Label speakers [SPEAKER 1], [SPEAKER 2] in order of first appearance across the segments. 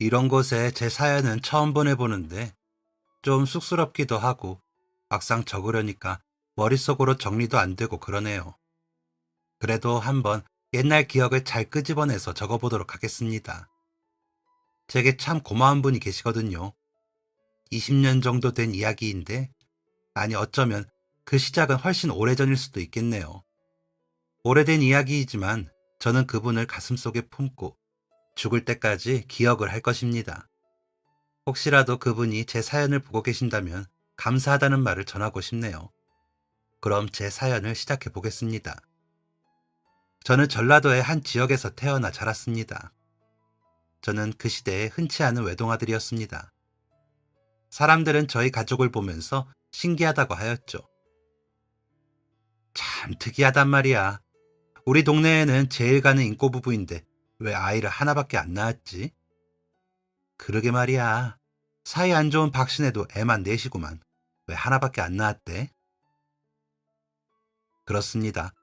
[SPEAKER 1] 이런 곳에 제 사연은 처음 보내보는데 좀 쑥스럽기도 하고 막상 적으려니까 머릿속으로 정리도 안 되고 그러네요. 그래도 한번 옛날 기억을 잘 끄집어내서 적어보도록 하겠습니다. 제게 참 고마운 분이 계시거든요. 20년 정도 된 이야기인데, 아니 어쩌면 그 시작은 훨씬 오래전일 수도 있겠네요. 오래된 이야기이지만 저는 그분을 가슴속에 품고 죽을 때까지 기억을 할 것입니다. 혹시라도 그분이 제 사연을 보고 계신다면 감사하다는 말을 전하고 싶네요. 그럼 제 사연을 시작해 보겠습니다. 저는 전라도의 한 지역에서 태어나 자랐습니다. 저는 그 시대에 흔치 않은 외동아들이었습니다. 사람들은 저희 가족을 보면서 신기하다고 하였죠. 참 특이하단 말이야. 우리 동네에는 제일 가는 인꼬 부부인데 왜 아이를 하나밖에 안 낳았지? 그러게 말이야. 사이 안 좋은 박신혜도 애만 넷이구만. 왜 하나밖에 안 낳았대? 그렇습니다.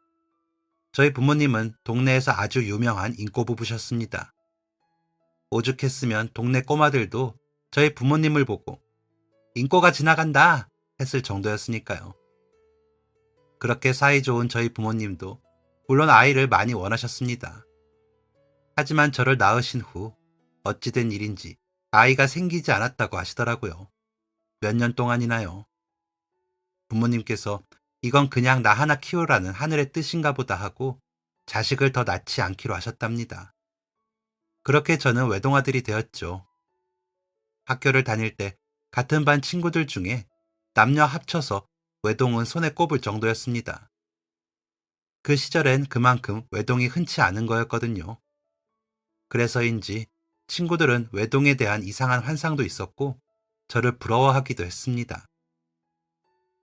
[SPEAKER 1] 저희 부모님은 동네에서 아주 유명한 인꼬 부부셨습니다. 오죽했으면 동네 꼬마들도 저희 부모님을 보고 인꼬가 지나간다 했을 정도였으니까요. 그렇게 사이 좋은 저희 부모님도 물론 아이를 많이 원하셨습니다. 하지만 저를 낳으신 후 어찌된 일인지 아이가 생기지 않았다고 하시더라고요. 몇 년 동안이나요. 부모님께서 이건 그냥 나 하나 키우라는 하늘의 뜻인가 보다 하고 자식을 더 낳지 않기로 하셨답니다. 그렇게 저는 외동아들이 되었죠. 학교를 다닐 때 같은 반 친구들 중에 남녀 합쳐서 외동은 손에 꼽을 정도였습니다. 그 시절엔 그만큼 외동이 흔치 않은 거였거든요. 그래서인지 친구들은 외동에 대한 이상한 환상도 있었고 저를 부러워하기도 했습니다.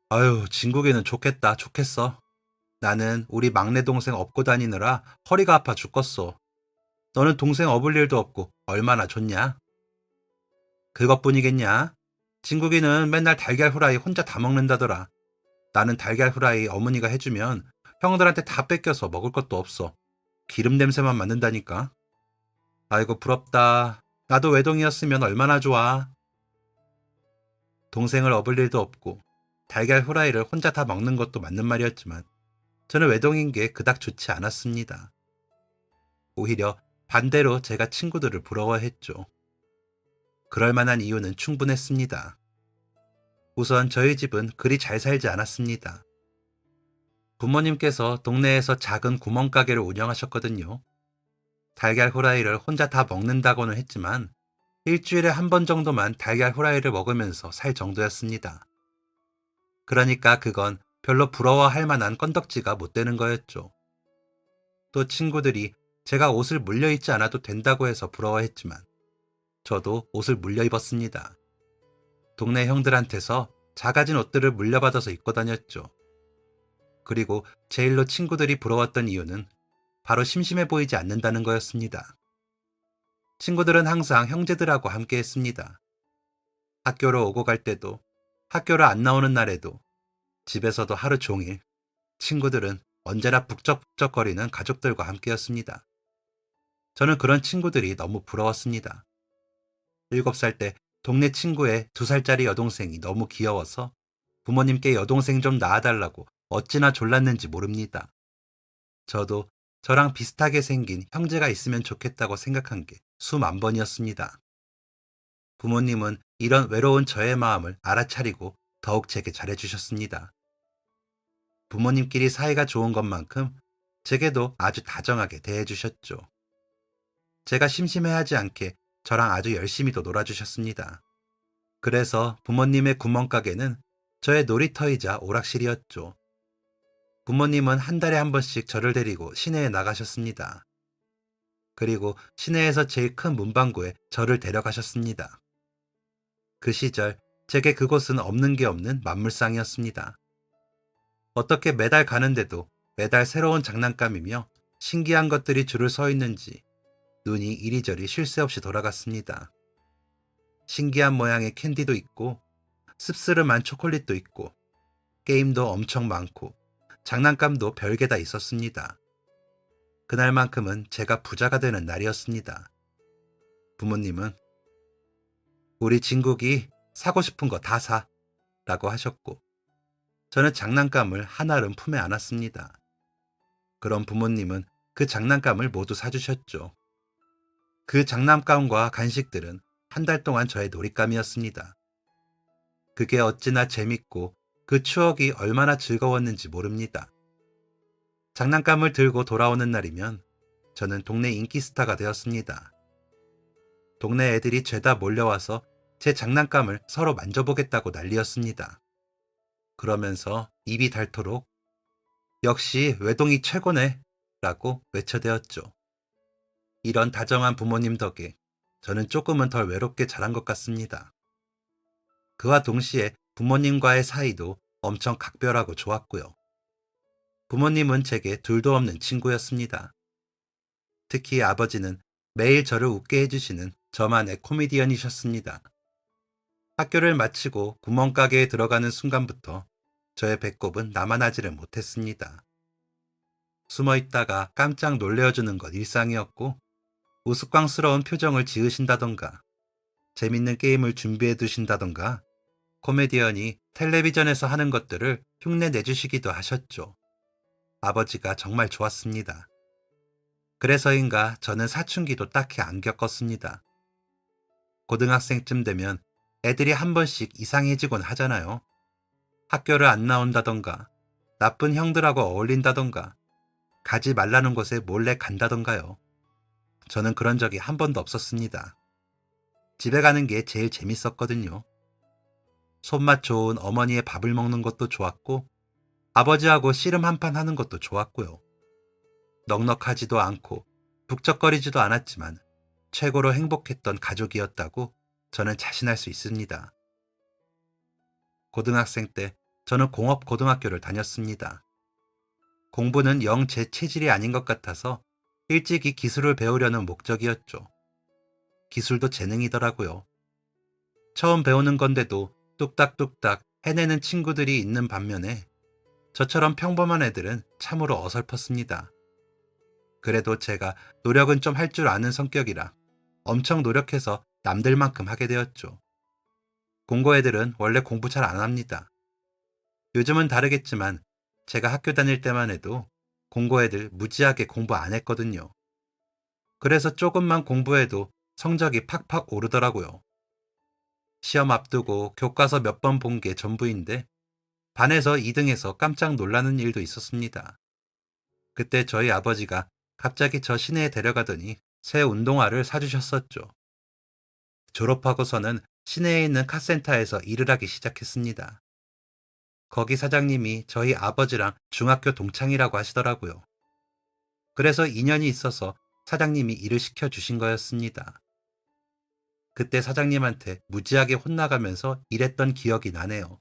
[SPEAKER 1] 아유, 진국이는 좋겠다, 좋겠어. 나는 우리 막내 동생 업고 다니느라 허리가 아파 죽겠어. 너는 동생 업을 일도 없고 얼마나 좋냐? 그것뿐이겠냐? 진국이는 맨날 달걀 후라이 혼자 다 먹는다더라. 나는 달걀 후라이 어머니가 해주면 형들한테 다 뺏겨서 먹을 것도 없어. 기름 냄새만 맡는다니까. 아이고 부럽다. 나도 외동이었으면 얼마나 좋아. 동생을 업을 일도 없고 달걀 후라이를 혼자 다 먹는 것도 맞는 말이었지만 저는 외동인 게 그닥 좋지 않았습니다. 오히려 반대로 제가 친구들을 부러워했죠. 그럴 만한 이유는 충분했습니다. 우선 저희 집은 그리 잘 살지 않았습니다. 부모님께서 동네에서 작은 구멍가게를 운영하셨거든요. 달걀 후라이를 혼자 다 먹는다고는 했지만 일주일에 한 번 정도만 달걀 후라이를 먹으면서 살 정도였습니다. 그러니까 그건 별로 부러워할 만한 건덕지가 못 되는 거였죠. 또 친구들이 제가 옷을 물려 입지 않아도 된다고 해서 부러워했지만 저도 옷을 물려 입었습니다. 동네 형들한테서 작아진 옷들을 물려받아서 입고 다녔죠. 그리고 제일로 친구들이 부러웠던 이유는 바로 심심해 보이지 않는다는 거였습니다. 친구들은 항상 형제들하고 함께 했습니다. 학교로 오고 갈 때도, 학교를 안 나오는 날에도, 집에서도 하루 종일 친구들은 언제나 북적북적거리는 가족들과 함께였습니다. 저는 그런 친구들이 너무 부러웠습니다. 7살 때 동네 친구의 2살짜리 여동생이 너무 귀여워서 부모님께 여동생 좀 낳아달라고 어찌나 졸랐는지 모릅니다. 저도 저랑 비슷하게 생긴 형제가 있으면 좋겠다고 생각한 게 수만 번이었습니다. 부모님은 이런 외로운 저의 마음을 알아차리고 더욱 제게 잘해주셨습니다. 부모님끼리 사이가 좋은 것만큼 제게도 아주 다정하게 대해주셨죠. 제가 심심해하지 않게 저랑 아주 열심히도 놀아주셨습니다. 그래서 부모님의 구멍가게는 저의 놀이터이자 오락실이었죠. 부모님은 한 달에 한 번씩 저를 데리고 시내에 나가셨습니다. 그리고 시내에서 제일 큰 문방구에 저를 데려가셨습니다. 그 시절 제게 그곳은 없는 게 없는 만물상이었습니다. 어떻게 매달 가는데도 매달 새로운 장난감이며 신기한 것들이 줄을 서 있는지 눈이 이리저리 쉴 새 없이 돌아갔습니다. 신기한 모양의 캔디도 있고 씁쓸한 초콜릿도 있고 게임도 엄청 많고 장난감도 별게 다 있었습니다. 그날만큼은 제가 부자가 되는 날이었습니다. 부모님은 우리 진국이 사고 싶은 거 다 사. 라고 하셨고, 저는 장난감을 한알은 품에 안았습니다. 그럼 부모님은 그 장난감을 모두 사주셨죠. 그 장난감과 간식들은 한 달 동안 저의 놀잇감이었습니다. 그게 어찌나 재밌고 그 추억이 얼마나 즐거웠는지 모릅니다. 장난감을 들고 돌아오는 날이면 저는 동네 인기 스타가 되었습니다. 동네 애들이 죄다 몰려와서 제 장난감을 서로 만져보겠다고 난리였습니다. 그러면서 입이 닳도록 역시 외동이 최고네 라고 외쳐대었죠. 이런 다정한 부모님 덕에 저는 조금은 덜 외롭게 자란 것 같습니다. 그와 동시에 부모님과의 사이도 엄청 각별하고 좋았고요. 부모님은 제게 둘도 없는 친구였습니다. 특히 아버지는 매일 저를 웃게 해주시는 저만의 코미디언이셨습니다. 학교를 마치고 구멍가게에 들어가는 순간부터 저의 배꼽은 나만하지를 못했습니다. 숨어있다가 깜짝 놀래어주는 것 일상이었고, 우스꽝스러운 표정을 지으신다던가 재밌는 게임을 준비해 두신다던가 코미디언이 텔레비전에서 하는 것들을 흉내 내주시기도 하셨죠. 아버지가 정말 좋았습니다. 그래서인가 저는 사춘기도 딱히 안 겪었습니다. 고등학생쯤 되면 애들이 한 번씩 이상해지곤 하잖아요. 학교를 안 나온다던가 나쁜 형들하고 어울린다던가 가지 말라는 곳에 몰래 간다던가요. 저는 그런 적이 한 번도 없었습니다. 집에 가는 게 제일 재밌었거든요. 손맛 좋은 어머니의 밥을 먹는 것도 좋았고, 아버지하고 씨름 한판 하는 것도 좋았고요. 넉넉하지도 않고 북적거리지도 않았지만 최고로 행복했던 가족이었다고 저는 자신할 수 있습니다. 고등학생 때 저는 공업고등학교를 다녔습니다. 공부는 영 제 체질이 아닌 것 같아서 일찍이 기술을 배우려는 목적이었죠. 기술도 재능이더라고요. 처음 배우는 건데도 뚝딱뚝딱 해내는 친구들이 있는 반면에 저처럼 평범한 애들은 참으로 어설펐습니다. 그래도 제가 노력은 좀 할 줄 아는 성격이라 엄청 노력해서 남들만큼 하게 되었죠. 공고 애들은 원래 공부 잘 안 합니다. 요즘은 다르겠지만 제가 학교 다닐 때만 해도 공고 애들 무지하게 공부 안 했거든요. 그래서 조금만 공부해도 성적이 팍팍 오르더라고요. 시험 앞두고 교과서 몇 번 본 게 전부인데 반에서 2등해서 깜짝 놀라는 일도 있었습니다. 그때 저희 아버지가 갑자기 저 시내에 데려가더니 새 운동화를 사주셨었죠. 졸업하고서는 시내에 있는 카센터에서 일을 하기 시작했습니다. 거기 사장님이 저희 아버지랑 중학교 동창이라고 하시더라고요. 그래서 인연이 있어서 사장님이 일을 시켜주신 거였습니다. 그때 사장님한테 무지하게 혼나가면서 일했던 기억이 나네요.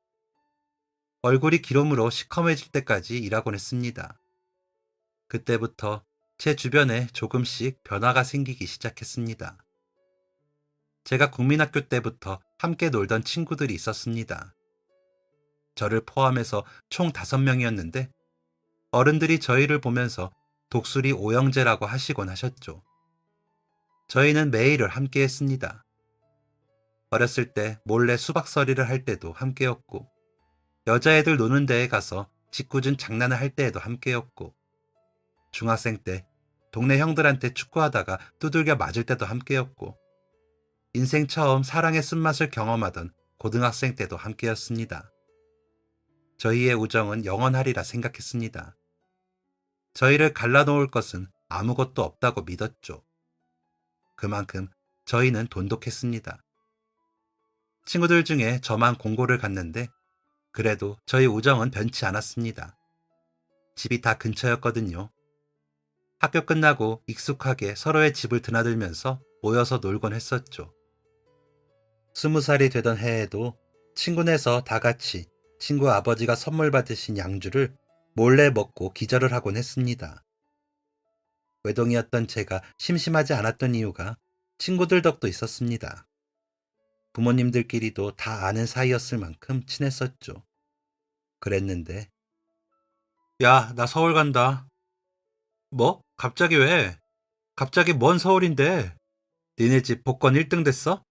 [SPEAKER 1] 얼굴이 기름으로 시커매질 때까지 일하곤 했습니다. 그때부터 제 주변에 조금씩 변화가 생기기 시작했습니다. 제가 국민학교 때부터 함께 놀던 친구들이 있었습니다. 저를 포함해서 총 5명이었는데 어른들이 저희를 보면서 독수리 오형제라고 하시곤 하셨죠. 저희는 매일을 함께 했습니다. 어렸을 때 몰래 수박서리를 할 때도 함께였고, 여자애들 노는 데에 가서 짓궂은 장난을 할 때에도 함께였고, 중학생 때 동네 형들한테 축구하다가 두들겨 맞을 때도 함께였고, 인생 처음 사랑의 쓴맛을 경험하던 고등학생 때도 함께였습니다. 저희의 우정은 영원하리라 생각했습니다. 저희를 갈라놓을 것은 아무것도 없다고 믿었죠. 그만큼 저희는 돈독했습니다. 친구들 중에 저만 공고를 갔는데 그래도 저희 우정은 변치 않았습니다. 집이 다 근처였거든요. 학교 끝나고 익숙하게 서로의 집을 드나들면서 모여서 놀곤 했었죠. 20살이 되던 해에도 친구네서 다 같이 친구 아버지가 선물 받으신 양주를 몰래 먹고 기절을 하곤 했습니다. 외동이었던 제가 심심하지 않았던 이유가 친구들 덕도 있었습니다. 부모님들끼리도 다 아는 사이였을 만큼 친했었죠. 그랬는데, 야, 나 서울 간다. 뭐? 갑자기 왜? 갑자기 뭔 서울인데? 니네 집 복권 1등 됐어?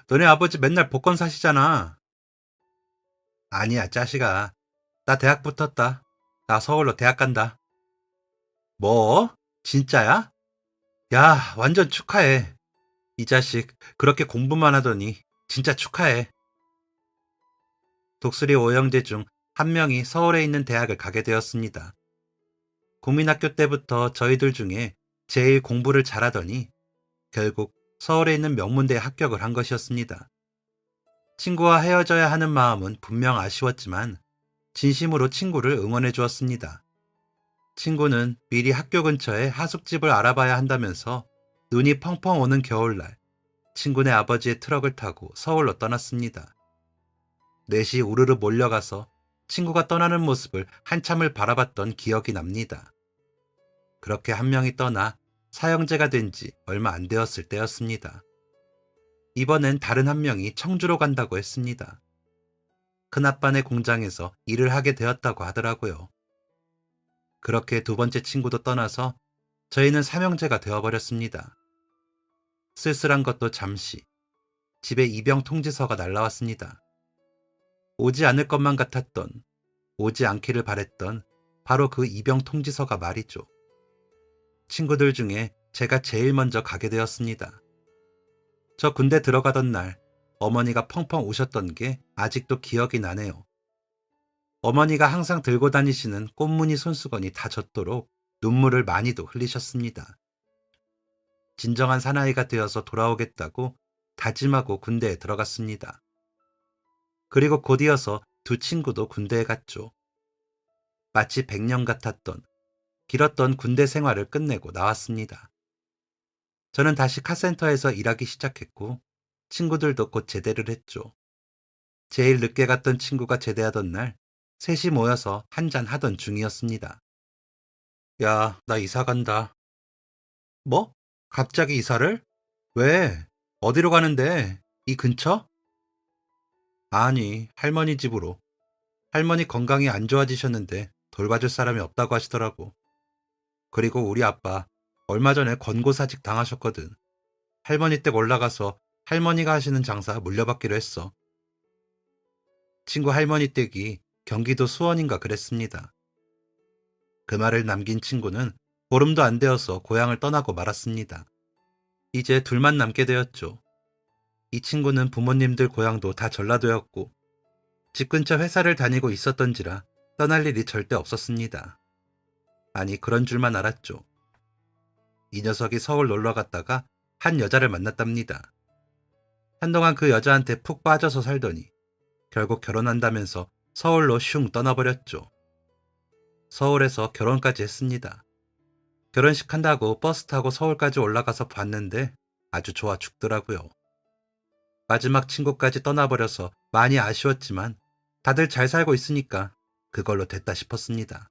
[SPEAKER 1] 너네 아버지 맨날 복권 사시잖아. 아니야, 짜식아. 나 대학 붙었다. 나 서울로 대학 간다. 뭐? 진짜야? 야, 완전 축하해. 이 자식, 그렇게 공부만 하더니 진짜 축하해. 독수리 오형제 중 한 명이 서울에 있는 대학을 가게 되었습니다. 국민학교 때부터 저희들 중에 제일 공부를 잘하더니 결국 서울에 있는 명문대에 합격을 한 것이었습니다. 친구와 헤어져야 하는 마음은 분명 아쉬웠지만 진심으로 친구를 응원해 주었습니다. 친구는 미리 학교 근처에 하숙집을 알아봐야 한다면서 눈이 펑펑 오는 겨울날 친구네 아버지의 트럭을 타고 서울로 떠났습니다. 넷이 우르르 몰려가서 친구가 떠나는 모습을 한참을 바라봤던 기억이 납니다. 그렇게 한 명이 떠나 사형제가 된 지 얼마 안 되었을 때였습니다. 이번엔 다른 한 명이 청주로 간다고 했습니다. 큰아빠네 공장에서 일을 하게 되었다고 하더라고요. 그렇게 두 번째 친구도 떠나서 저희는 삼형제가 되어버렸습니다. 쓸쓸한 것도 잠시 집에 입영 통지서가 날라왔습니다. 오지 않을 것만 같았던, 오지 않기를 바랬던 바로 그 입영 통지서가 말이죠. 친구들 중에 제가 제일 먼저 가게 되었습니다. 저 군대 들어가던 날 어머니가 펑펑 우셨던 게 아직도 기억이 나네요. 어머니가 항상 들고 다니시는 꽃무늬 손수건이 다 젖도록 눈물을 많이도 흘리셨습니다. 진정한 사나이가 되어서 돌아오겠다고 다짐하고 군대에 들어갔습니다. 그리고 곧 이어서 두 친구도 군대에 갔죠. 마치 100년 같았던 길었던 군대 생활을 끝내고 나왔습니다. 저는 다시 카센터에서 일하기 시작했고 친구들도 곧 제대를 했죠. 제일 늦게 갔던 친구가 제대하던 날 셋이 모여서 한잔 하던 중이었습니다. 야, 나 이사 간다. 뭐? 갑자기 이사를? 왜? 어디로 가는데? 이 근처? 아니, 할머니 집으로. 할머니 건강이 안 좋아지셨는데 돌봐줄 사람이 없다고 하시더라고. 그리고 우리 아빠 얼마 전에 권고사직 당하셨거든. 할머니 댁 올라가서 할머니가 하시는 장사 물려받기로 했어. 친구 할머니 댁이 경기도 수원인가 그랬습니다. 그 말을 남긴 친구는 보름도 안 되어서 고향을 떠나고 말았습니다. 이제 둘만 남게 되었죠. 이 친구는 부모님들 고향도 다 전라도였고 집 근처 회사를 다니고 있었던지라 떠날 일이 절대 없었습니다. 아니, 그런 줄만 알았죠. 이 녀석이 서울 놀러 갔다가 한 여자를 만났답니다. 한동안 그 여자한테 푹 빠져서 살더니 결국 결혼한다면서 서울로 슝 떠나버렸죠. 서울에서 결혼까지 했습니다. 결혼식 한다고 버스 타고 서울까지 올라가서 봤는데 아주 좋아 죽더라고요. 마지막 친구까지 떠나버려서 많이 아쉬웠지만 다들 잘 살고 있으니까 그걸로 됐다 싶었습니다.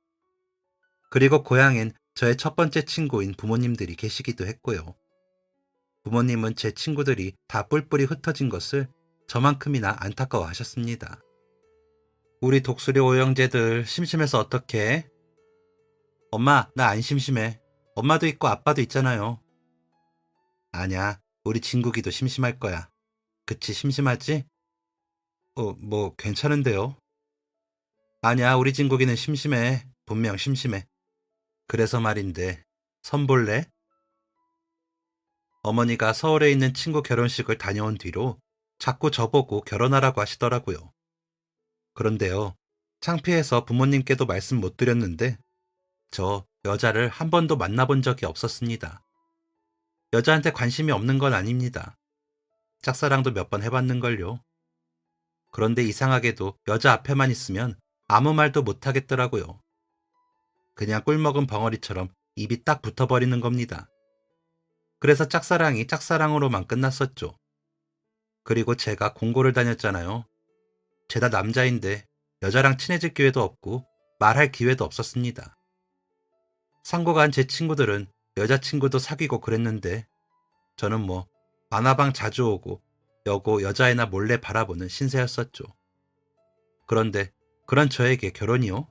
[SPEAKER 1] 그리고 고향엔 저의 첫 번째 친구인 부모님들이 계시기도 했고요. 부모님은 제 친구들이 다 뿔뿔이 흩어진 것을 저만큼이나 안타까워 하셨습니다. 우리 독수리 오형제들 심심해서 어떡해? 엄마, 나 안 심심해. 엄마도 있고 아빠도 있잖아요. 아냐, 우리 진국이도 심심할 거야. 그치, 심심하지? 뭐 괜찮은데요? 아냐, 우리 진국이는 심심해. 분명 심심해. 그래서 말인데, 선 볼래? 어머니가 서울에 있는 친구 결혼식을 다녀온 뒤로 자꾸 저보고 결혼하라고 하시더라고요. 그런데요, 창피해서 부모님께도 말씀 못 드렸는데 저 여자를 한 번도 만나본 적이 없었습니다. 여자한테 관심이 없는 건 아닙니다. 짝사랑도 몇 번 해봤는걸요. 그런데 이상하게도 여자 앞에만 있으면 아무 말도 못 하겠더라고요. 그냥 꿀먹은 벙어리처럼 입이 딱 붙어버리는 겁니다. 그래서 짝사랑이 짝사랑으로만 끝났었죠. 그리고 제가 공고를 다녔잖아요. 죄다 남자인데 여자랑 친해질 기회도 없고 말할 기회도 없었습니다. 상고간 제 친구들은 여자친구도 사귀고 그랬는데 저는 뭐 만화방 자주 오고 여고 여자애나 몰래 바라보는 신세였었죠. 그런데 그런 저에게 결혼이요?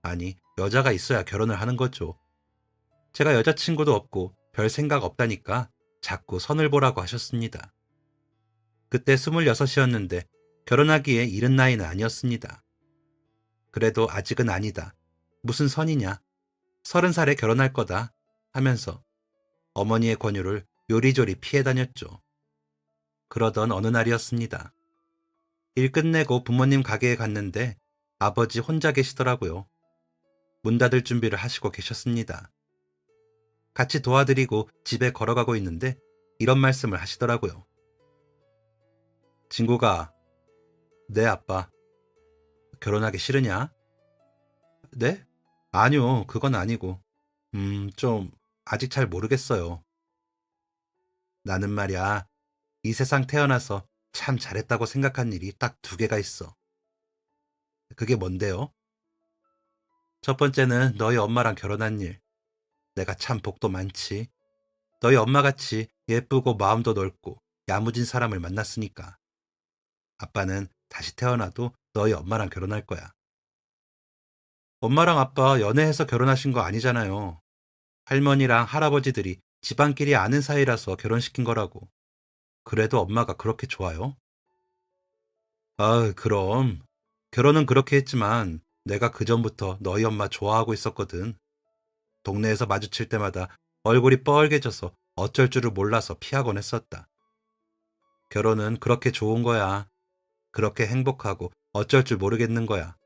[SPEAKER 1] 아니, 여자가 있어야 결혼을 하는 거죠. 제가 여자친구도 없고 별 생각 없다니까 자꾸 선을 보라고 하셨습니다. 그때 26이었는데 결혼하기에 이른 나이는 아니었습니다. 그래도 아직은 아니다. 무슨 선이냐. 30살에 결혼할 거다. 하면서 어머니의 권유를 요리조리 피해 다녔죠. 그러던 어느 날이었습니다. 일 끝내고 부모님 가게에 갔는데 아버지 혼자 계시더라고요. 문 닫을 준비를 하시고 계셨습니다. 같이 도와드리고 집에 걸어가고 있는데 이런 말씀을 하시더라고요. 친구가, 네 아빠, 결혼하기 싫으냐? 네? 아니요, 그건 아니고. 좀 아직 잘 모르겠어요. 나는 말이야, 이 세상 태어나서 참 잘했다고 생각한 일이 딱 2개가 있어. 그게 뭔데요? 첫 번째는 너희 엄마랑 결혼한 일. 내가 참 복도 많지. 너희 엄마같이 예쁘고 마음도 넓고 야무진 사람을 만났으니까. 아빠는 다시 태어나도 너희 엄마랑 결혼할 거야. 엄마랑 아빠 연애해서 결혼하신 거 아니잖아요. 할머니랑 할아버지들이 집안끼리 아는 사이라서 결혼시킨 거라고. 그래도 엄마가 그렇게 좋아요? 아, 그럼. 결혼은 그렇게 했지만 내가 그전부터 너희 엄마 좋아하고 있었거든. 동네에서 마주칠 때마다 얼굴이 뻘개져서 어쩔 줄을 몰라서 피하곤 했었다. 결혼은 그렇게 좋은 거야. 그렇게 행복하고 어쩔 줄 모르겠는 거야.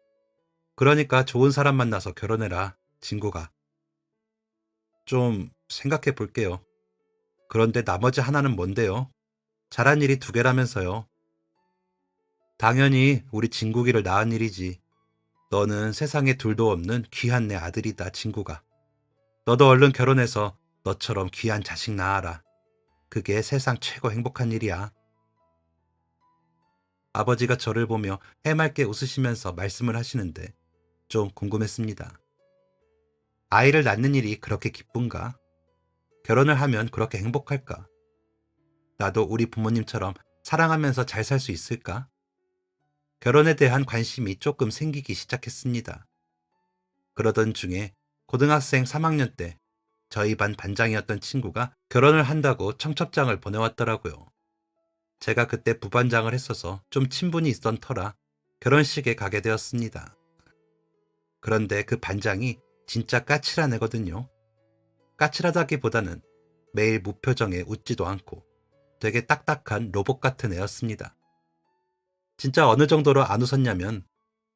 [SPEAKER 1] 그러니까 좋은 사람 만나서 결혼해라, 친구가. 좀 생각해 볼게요. 그런데 나머지 하나는 뭔데요? 잘한 일이 2개라면서요. 당연히 우리 진국이를 낳은 일이지. 너는 세상에 둘도 없는 귀한 내 아들이다, 친구가. 너도 얼른 결혼해서 너처럼 귀한 자식 낳아라. 그게 세상 최고 행복한 일이야. 아버지가 저를 보며 해맑게 웃으시면서 말씀을 하시는데 좀 궁금했습니다. 아이를 낳는 일이 그렇게 기쁜가? 결혼을 하면 그렇게 행복할까? 나도 우리 부모님처럼 사랑하면서 잘 살 수 있을까? 결혼에 대한 관심이 조금 생기기 시작했습니다. 그러던 중에 고등학생 3학년 때 저희 반 반장이었던 친구가 결혼을 한다고 청첩장을 보내왔더라고요. 제가 그때 부반장을 했어서 좀 친분이 있던 터라 결혼식에 가게 되었습니다. 그런데 그 반장이 진짜 까칠한 애거든요. 까칠하다기보다는 매일 무표정에 웃지도 않고 되게 딱딱한 로봇 같은 애였습니다. 진짜 어느 정도로 안 웃었냐면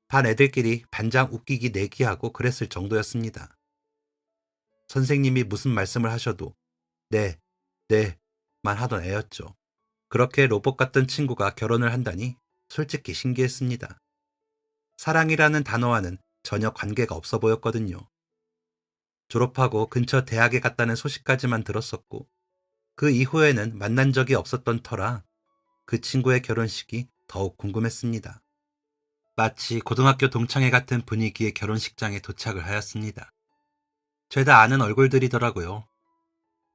[SPEAKER 1] 반 애들끼리 반장 웃기기 내기하고 그랬을 정도였습니다. 선생님이 무슨 말씀을 하셔도 네, 네,만 하던 애였죠. 그렇게 로봇 같던 친구가 결혼을 한다니 솔직히 신기했습니다. 사랑이라는 단어와는 전혀 관계가 없어 보였거든요. 졸업하고 근처 대학에 갔다는 소식까지만 들었었고 그 이후에는 만난 적이 없었던 터라 그 친구의 결혼식이 더욱 궁금했습니다. 마치 고등학교 동창회 같은 분위기의 결혼식장에 도착을 하였습니다. 죄다 아는 얼굴들이더라고요.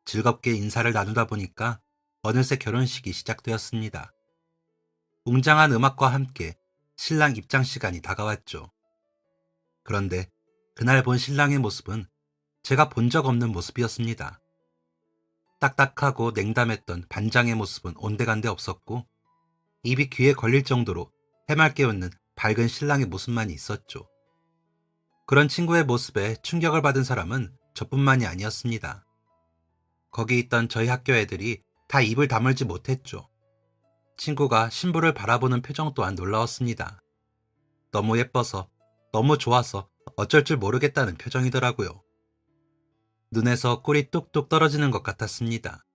[SPEAKER 1] 즐겁게 인사를 나누다 보니까 어느새 결혼식이 시작되었습니다. 웅장한 음악과 함께 신랑 입장 시간이 다가왔죠. 그런데 그날 본 신랑의 모습은 제가 본 적 없는 모습이었습니다. 딱딱하고 냉담했던 반장의 모습은 온데간데 없었고 입이 귀에 걸릴 정도로 해맑게 웃는 밝은 신랑의 모습만이 있었죠. 그런 친구의 모습에 충격을 받은 사람은 저뿐만이 아니었습니다. 거기 있던 저희 학교 애들이 다 입을 다물지 못했죠. 친구가 신부를 바라보는 표정 또한 놀라웠습니다. 너무 예뻐서, 너무 좋아서 어쩔 줄 모르겠다는 표정이더라고요. 눈에서 꿀이 뚝뚝 떨어지는 것 같았습니다.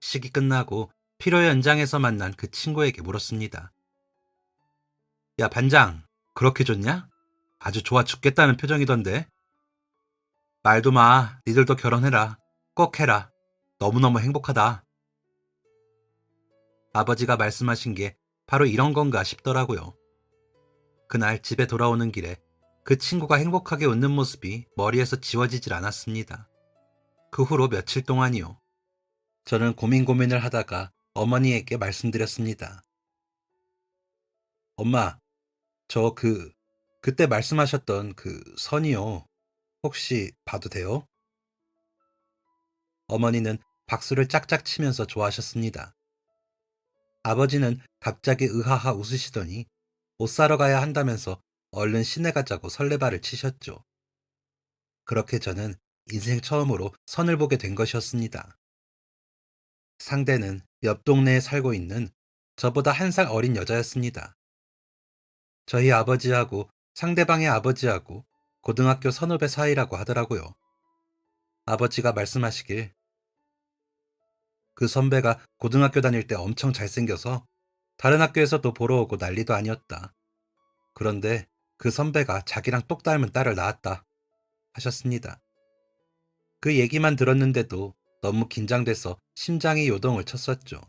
[SPEAKER 1] 식이 끝나고 피로 연장에서 만난 그 친구에게 물었습니다. 야, 반장, 그렇게 좋냐? 아주 좋아 죽겠다는 표정이던데. 말도 마, 니들도 결혼해라. 꼭 해라. 너무너무 행복하다. 아버지가 말씀하신 게 바로 이런 건가 싶더라고요. 그날 집에 돌아오는 길에 그 친구가 행복하게 웃는 모습이 머리에서 지워지질 않았습니다. 그 후로 며칠 동안이요. 저는 고민을 하다가 어머니에게 말씀드렸습니다. 엄마, 저 그때 말씀하셨던 그 선이요. 혹시 봐도 돼요? 어머니는 박수를 짝짝 치면서 좋아하셨습니다. 아버지는 갑자기 으하하 웃으시더니 옷 사러 가야 한다면서 얼른 시내 가자고 설레발을 치셨죠. 그렇게 저는 인생 처음으로 선을 보게 된 것이었습니다. 상대는 옆 동네에 살고 있는 저보다 한 살 어린 여자였습니다. 저희 아버지하고 상대방의 아버지하고 고등학교 선후배 사이라고 하더라고요. 아버지가 말씀하시길 그 선배가 고등학교 다닐 때 엄청 잘생겨서 다른 학교에서도 보러 오고 난리도 아니었다. 그런데 그 선배가 자기랑 똑 닮은 딸을 낳았다 하셨습니다. 그 얘기만 들었는데도 너무 긴장돼서 심장이 요동을 쳤었죠.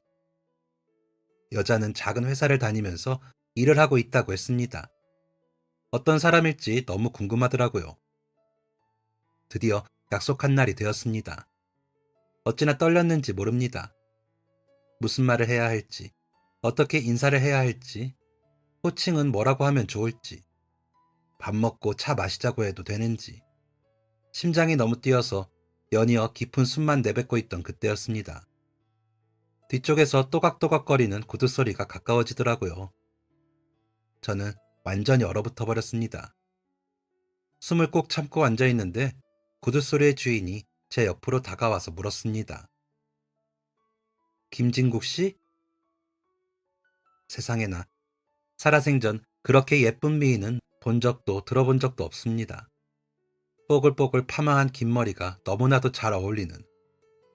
[SPEAKER 1] 여자는 작은 회사를 다니면서 일을 하고 있다고 했습니다. 어떤 사람일지 너무 궁금하더라고요. 드디어 약속한 날이 되었습니다. 어찌나 떨렸는지 모릅니다. 무슨 말을 해야 할지, 어떻게 인사를 해야 할지, 호칭은 뭐라고 하면 좋을지, 밥 먹고 차 마시자고 해도 되는지, 심장이 너무 뛰어서 연이어 깊은 숨만 내뱉고 있던 그때였습니다. 뒤쪽에서 또각또각거리는 구두 소리가 가까워지더라고요. 저는 완전히 얼어붙어 버렸습니다. 숨을 꼭 참고 앉아있는데 구두 소리의 주인이 제 옆으로 다가와서 물었습니다. 김진국 씨? 세상에나 살아생전 그렇게 예쁜 미인은 본 적도 들어본 적도 없습니다. 뽀글뽀글 파마한 긴 머리가 너무나도 잘 어울리는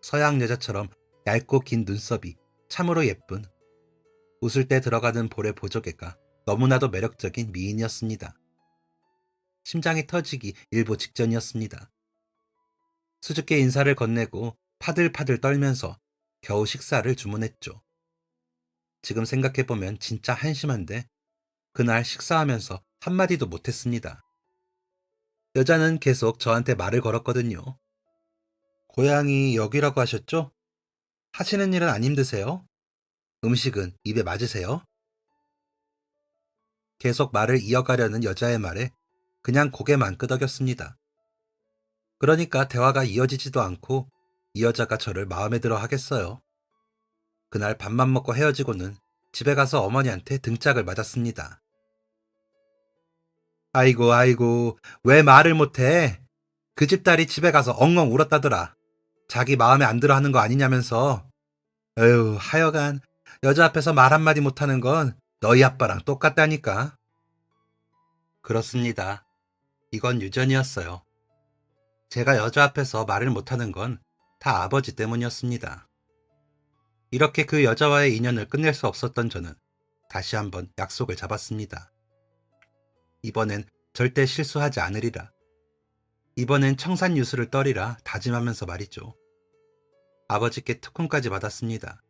[SPEAKER 1] 서양 여자처럼 얇고 긴 눈썹이 참으로 예쁜 웃을 때 들어가는 볼의 보조개가 너무나도 매력적인 미인이었습니다. 심장이 터지기 일보 직전이었습니다. 수줍게 인사를 건네고 파들파들 떨면서 겨우 식사를 주문했죠. 지금 생각해보면 진짜 한심한데 그날 식사하면서 한마디도 못했습니다. 여자는 계속 저한테 말을 걸었거든요. 고향이 여기라고 하셨죠? 하시는 일은 안 힘드세요? 음식은 입에 맞으세요? 계속 말을 이어가려는 여자의 말에 그냥 고개만 끄덕였습니다. 그러니까 대화가 이어지지도 않고 이 여자가 저를 마음에 들어 하겠어요. 그날 밥만 먹고 헤어지고는 집에 가서 어머니한테 등짝을 맞았습니다. 아이고, 아이고, 왜 말을 못해? 그 집 딸이 집에 가서 엉엉 울었다더라. 자기 마음에 안 들어 하는 거 아니냐면서. 에휴, 하여간 여자 앞에서 말 한마디 못하는 건 너희 아빠랑 똑같다니까. 그렇습니다. 이건 유전이었어요. 제가 여자 앞에서 말을 못하는 건 다 아버지 때문이었습니다. 이렇게 그 여자와의 인연을 끝낼 수 없었던 저는 다시 한번 약속을 잡았습니다. 이번엔 절대 실수하지 않으리라. 이번엔 청산유수를 떨이라 다짐하면서 말이죠. 아버지께 특훈까지 받았습니다.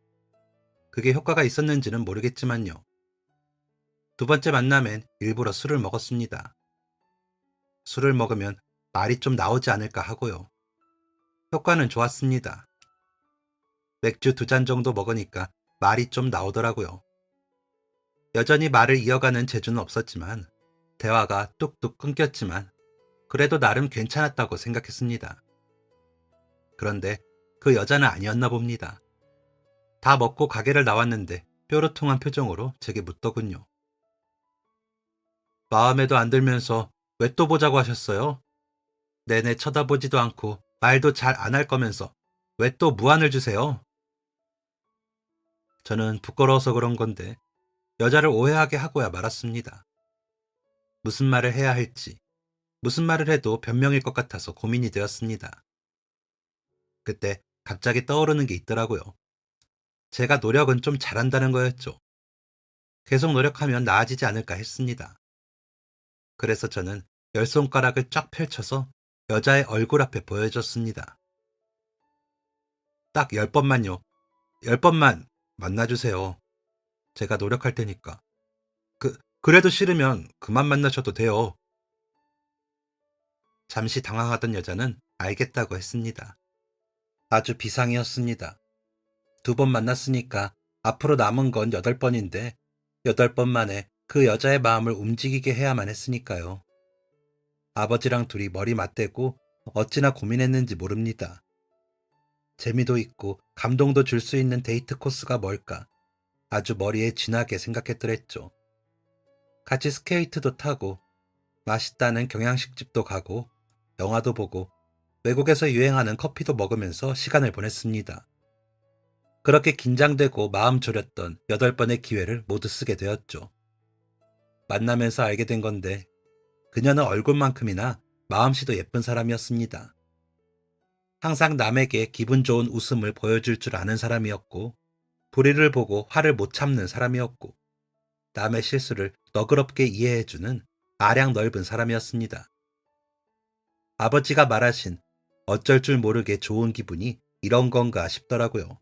[SPEAKER 1] 그게 효과가 있었는지는 모르겠지만요. 두 번째 만남엔 일부러 술을 먹었습니다. 술을 먹으면 말이 좀 나오지 않을까 하고요. 효과는 좋았습니다. 맥주 2잔 정도 먹으니까 말이 좀 나오더라고요. 여전히 말을 이어가는 재주는 없었지만 대화가 뚝뚝 끊겼지만 그래도 나름 괜찮았다고 생각했습니다. 그런데 그 여자는 아니었나 봅니다. 다 먹고 가게를 나왔는데 뾰루퉁한 표정으로 제게 묻더군요. 마음에도 안 들면서 왜 또 보자고 하셨어요? 내내 쳐다보지도 않고 말도 잘 안 할 거면서 왜 또 무안을 주세요? 저는 부끄러워서 그런 건데 여자를 오해하게 하고야 말았습니다. 무슨 말을 해야 할지, 무슨 말을 해도 변명일 것 같아서 고민이 되었습니다. 그때 갑자기 떠오르는 게 있더라고요. 제가 노력은 좀 잘한다는 거였죠. 계속 노력하면 나아지지 않을까 했습니다. 그래서 저는 10손가락을 쫙 펼쳐서 여자의 얼굴 앞에 보여줬습니다. 딱 10번만요. 10번만 만나주세요. 제가 노력할 테니까. 그래도 싫으면 그만 만나셔도 돼요. 잠시 당황하던 여자는 알겠다고 했습니다. 아주 비상이었습니다. 2번 만났으니까 앞으로 남은 건 8번인데 8번 만에 그 여자의 마음을 움직이게 해야만 했으니까요. 아버지랑 둘이 머리 맞대고 어찌나 고민했는지 모릅니다. 재미도 있고 감동도 줄 수 있는 데이트 코스가 뭘까? 아주 머리에 진하게 생각했더랬죠. 같이 스케이트도 타고 맛있다는 경양식집도 가고 영화도 보고 외국에서 유행하는 커피도 먹으면서 시간을 보냈습니다. 그렇게 긴장되고 마음 졸였던 8번의 기회를 모두 쓰게 되었죠. 만나면서 알게 된 건데 그녀는 얼굴만큼이나 마음씨도 예쁜 사람이었습니다. 항상 남에게 기분 좋은 웃음을 보여줄 줄 아는 사람이었고 불의를 보고 화를 못 참는 사람이었고 남의 실수를 너그럽게 이해해주는 아량 넓은 사람이었습니다. 아버지가 말하신 어쩔 줄 모르게 좋은 기분이 이런 건가 싶더라고요.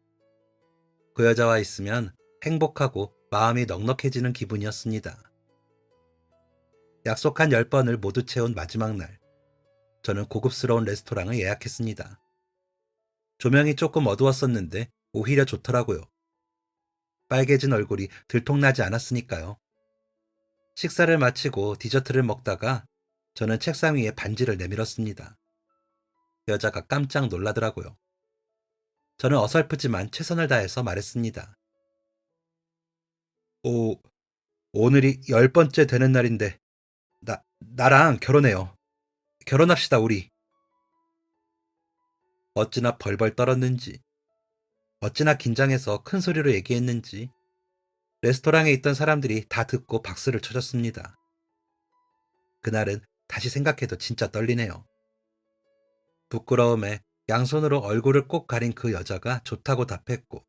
[SPEAKER 1] 그 여자와 있으면 행복하고 마음이 넉넉해지는 기분이었습니다. 약속한 10번을 모두 채운 마지막 날, 저는 고급스러운 레스토랑을 예약했습니다. 조명이 조금 어두웠었는데 오히려 좋더라고요. 빨개진 얼굴이 들통나지 않았으니까요. 식사를 마치고 디저트를 먹다가 저는 책상 위에 반지를 내밀었습니다. 여자가 깜짝 놀라더라고요. 저는 어설프지만 최선을 다해서 말했습니다. 오, 오늘이 10번째 되는 날인데 나랑 결혼해요. 결혼합시다, 우리. 어찌나 벌벌 떨었는지, 어찌나 긴장해서 큰 소리로 얘기했는지 레스토랑에 있던 사람들이 다 듣고 박수를 쳐줬습니다. 그날은 다시 생각해도 진짜 떨리네요. 부끄러움에 양손으로 얼굴을 꼭 가린 그 여자가 좋다고 답했고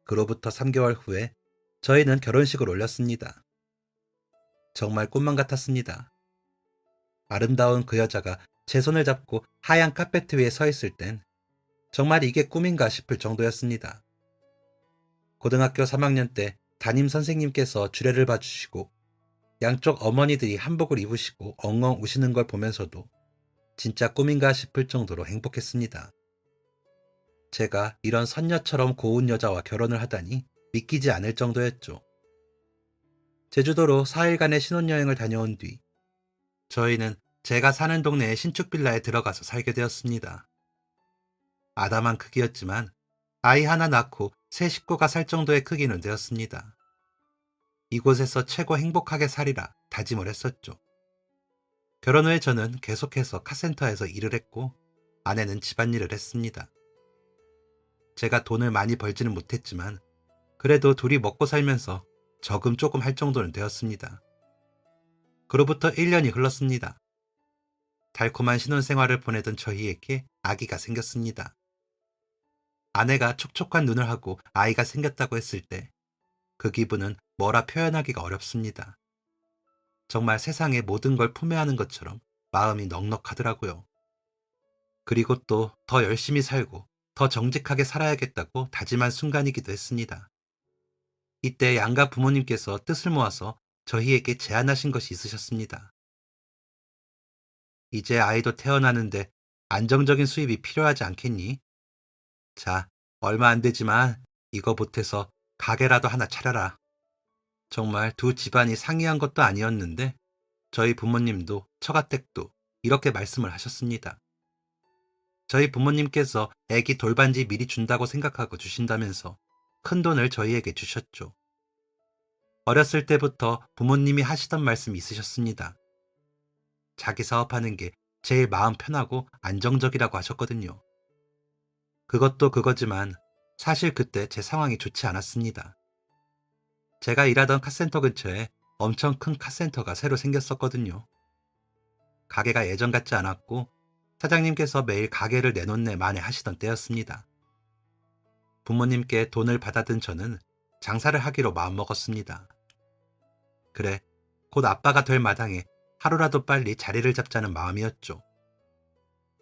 [SPEAKER 1] 그로부터 3개월 후에 저희는 결혼식을 올렸습니다. 정말 꿈만 같았습니다. 아름다운 그 여자가 제 손을 잡고 하얀 카페트 위에 서 있을 땐 정말 이게 꿈인가 싶을 정도였습니다. 고등학교 3학년 때 담임 선생님께서 주례를 봐주시고 양쪽 어머니들이 한복을 입으시고 엉엉 우시는 걸 보면서도 진짜 꿈인가 싶을 정도로 행복했습니다. 제가 이런 선녀처럼 고운 여자와 결혼을 하다니 믿기지 않을 정도였죠. 제주도로 4일간의 신혼여행을 다녀온 뒤 저희는 제가 사는 동네의 신축 빌라에 들어가서 살게 되었습니다. 아담한 크기였지만 아이 하나 낳고 새 식구가 살 정도의 크기는 되었습니다. 이곳에서 최고 행복하게 살이라 다짐을 했었죠. 결혼 후에 저는 계속해서 카센터에서 일을 했고 아내는 집안일을 했습니다. 제가 돈을 많이 벌지는 못했지만 그래도 둘이 먹고 살면서 저금 조금 할 정도는 되었습니다. 그로부터 1년이 흘렀습니다. 달콤한 신혼생활을 보내던 저희에게 아기가 생겼습니다. 아내가 촉촉한 눈을 하고 아이가 생겼다고 했을 때 그 기분은 뭐라 표현하기가 어렵습니다. 정말 세상의 모든 걸 품에하는 것처럼 마음이 넉넉하더라고요. 그리고 또 더 열심히 살고 더 정직하게 살아야겠다고 다짐한 순간이기도 했습니다. 이때 양가 부모님께서 뜻을 모아서 저희에게 제안하신 것이 있으셨습니다. 이제 아이도 태어나는데 안정적인 수입이 필요하지 않겠니? 자, 얼마 안 되지만 이거 보태서 가게라도 하나 차려라. 정말 두 집안이 상의한 것도 아니었는데 저희 부모님도 처가댁도 이렇게 말씀을 하셨습니다. 저희 부모님께서 애기 돌반지 미리 준다고 생각하고 주신다면서 큰 돈을 저희에게 주셨죠. 어렸을 때부터 부모님이 하시던 말씀이 있으셨습니다. 자기 사업하는 게 제일 마음 편하고 안정적이라고 하셨거든요. 그것도 그거지만 사실 그때 제 상황이 좋지 않았습니다. 제가 일하던 카센터 근처에 엄청 큰 카센터가 새로 생겼었거든요. 가게가 예전 같지 않았고 사장님께서 매일 가게를 내놓네 마네 하시던 때였습니다. 부모님께 돈을 받아든 저는 장사를 하기로 마음먹었습니다. 그래, 곧 아빠가 될 마당에 하루라도 빨리 자리를 잡자는 마음이었죠.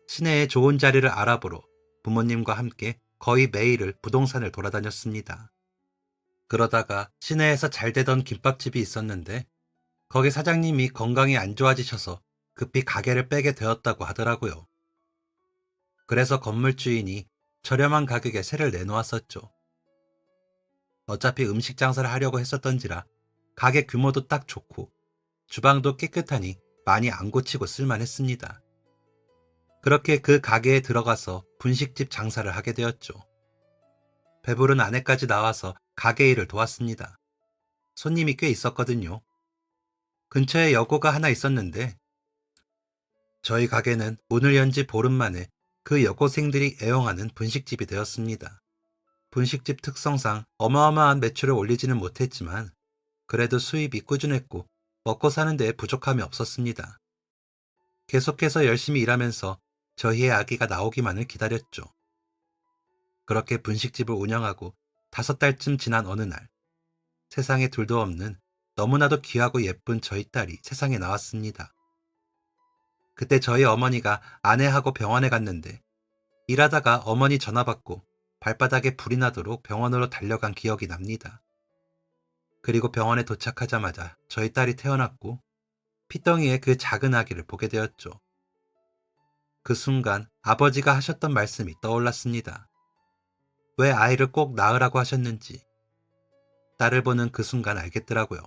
[SPEAKER 1] 시내에 좋은 자리를 알아보러 부모님과 함께 거의 매일을 부동산을 돌아다녔습니다. 그러다가 시내에서 잘 되던 김밥집이 있었는데 거기 사장님이 건강이 안 좋아지셔서 급히 가게를 빼게 되었다고 하더라고요. 그래서 건물 주인이 저렴한 가격에 새를 내놓았었죠. 어차피 음식 장사를 하려고 했었던지라 가게 규모도 딱 좋고 주방도 깨끗하니 많이 안 고치고 쓸만했습니다. 그렇게 그 가게에 들어가서 분식집 장사를 하게 되었죠. 배부른 아내까지 나와서 가게 일을 도왔습니다. 손님이 꽤 있었거든요. 근처에 여고가 하나 있었는데 저희 가게는 문을 연 지 보름 만에 그 여고생들이 애용하는 분식집이 되었습니다. 분식집 특성상 어마어마한 매출을 올리지는 못했지만 그래도 수입이 꾸준했고 먹고 사는 데에 부족함이 없었습니다. 계속해서 열심히 일하면서 저희의 아기가 나오기만을 기다렸죠. 그렇게 분식집을 운영하고 5달쯤 지난 어느 날 세상에 둘도 없는 너무나도 귀하고 예쁜 저희 딸이 세상에 나왔습니다. 그때 저희 어머니가 아내하고 병원에 갔는데 일하다가 어머니 전화 받고 발바닥에 불이 나도록 병원으로 달려간 기억이 납니다. 그리고 병원에 도착하자마자 저희 딸이 태어났고 피덩이에 그 작은 아기를 보게 되었죠. 그 순간 아버지가 하셨던 말씀이 떠올랐습니다. 왜 아이를 꼭 낳으라고 하셨는지 딸을 보는 그 순간 알겠더라고요.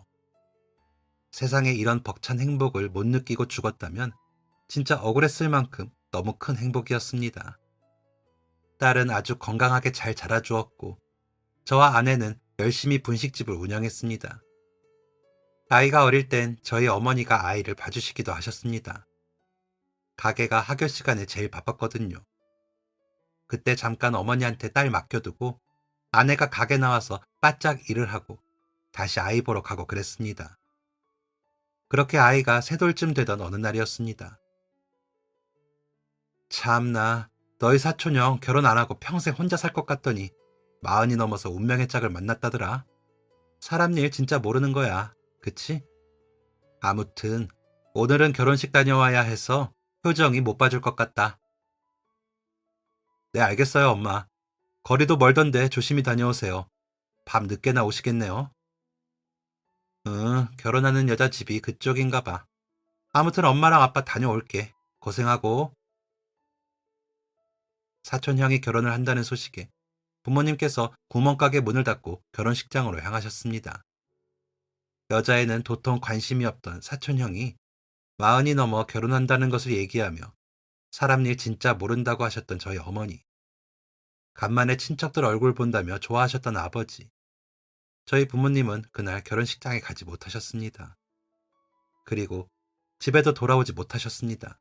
[SPEAKER 1] 세상에 이런 벅찬 행복을 못 느끼고 죽었다면 진짜 억울했을 만큼 너무 큰 행복이었습니다. 딸은 아주 건강하게 잘 자라주었고 저와 아내는 열심히 분식집을 운영했습니다. 아이가 어릴 땐 저희 어머니가 아이를 봐주시기도 하셨습니다. 가게가 학교 시간에 제일 바빴거든요. 그때 잠깐 어머니한테 딸 맡겨두고 아내가 가게 나와서 바짝 일을 하고 다시 아이 보러 가고 그랬습니다. 그렇게 아이가 3돌쯤 되던 어느 날이었습니다. 참나, 너희 사촌형 결혼 안 하고 평생 혼자 살 것 같더니 40이 넘어서 운명의 짝을 만났다더라. 사람 일 진짜 모르는 거야. 그치? 아무튼 오늘은 결혼식 다녀와야 해서 효정이 못 봐줄 것 같다. 네, 알겠어요, 엄마. 거리도 멀던데 조심히 다녀오세요. 밤 늦게나 오시겠네요. 응, 결혼하는 여자 집이 그쪽인가 봐. 아무튼 엄마랑 아빠 다녀올게. 고생하고. 사촌형이 결혼을 한다는 소식에 부모님께서 구멍가게 문을 닫고 결혼식장으로 향하셨습니다. 여자에는 도통 관심이 없던 사촌형이 40이 넘어 결혼한다는 것을 얘기하며 사람 일 진짜 모른다고 하셨던 저희 어머니, 간만에 친척들 얼굴 본다며 좋아하셨던 아버지, 저희 부모님은 그날 결혼식장에 가지 못하셨습니다. 그리고 집에도 돌아오지 못하셨습니다.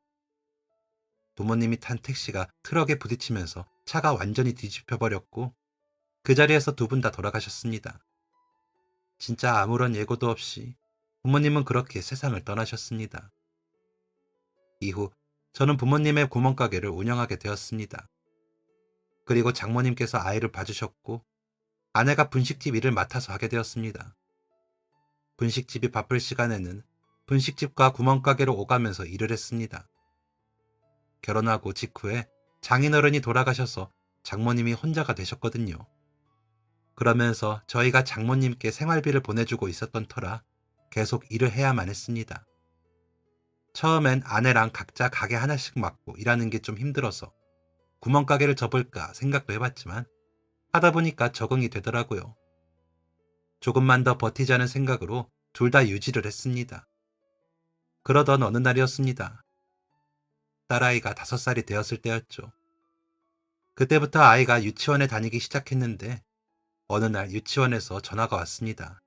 [SPEAKER 1] 부모님이 탄 택시가 트럭에 부딪히면서 차가 완전히 뒤집혀 버렸고 그 자리에서 2분 다 돌아가셨습니다. 진짜 아무런 예고도 없이 부모님은 그렇게 세상을 떠나셨습니다. 이후 저는 부모님의 구멍가게를 운영하게 되었습니다. 그리고 장모님께서 아이를 봐주셨고 아내가 분식집 일을 맡아서 하게 되었습니다. 분식집이 바쁠 시간에는 분식집과 구멍가게로 오가면서 일을 했습니다. 결혼하고 직후에 장인어른이 돌아가셔서 장모님이 혼자가 되셨거든요. 그러면서 저희가 장모님께 생활비를 보내주고 있었던 터라 계속 일을 해야만 했습니다. 처음엔 아내랑 각자 가게 하나씩 맡고 일하는 게 좀 힘들어서 구멍가게를 접을까 생각도 해봤지만 하다 보니까 적응이 되더라고요. 조금만 더 버티자는 생각으로 둘 다 유지를 했습니다. 그러던 어느 날이었습니다. 딸아이가 5살이 되었을 때였죠. 그때부터 아이가 유치원에 다니기 시작했는데 어느 날 유치원에서 전화가 왔습니다.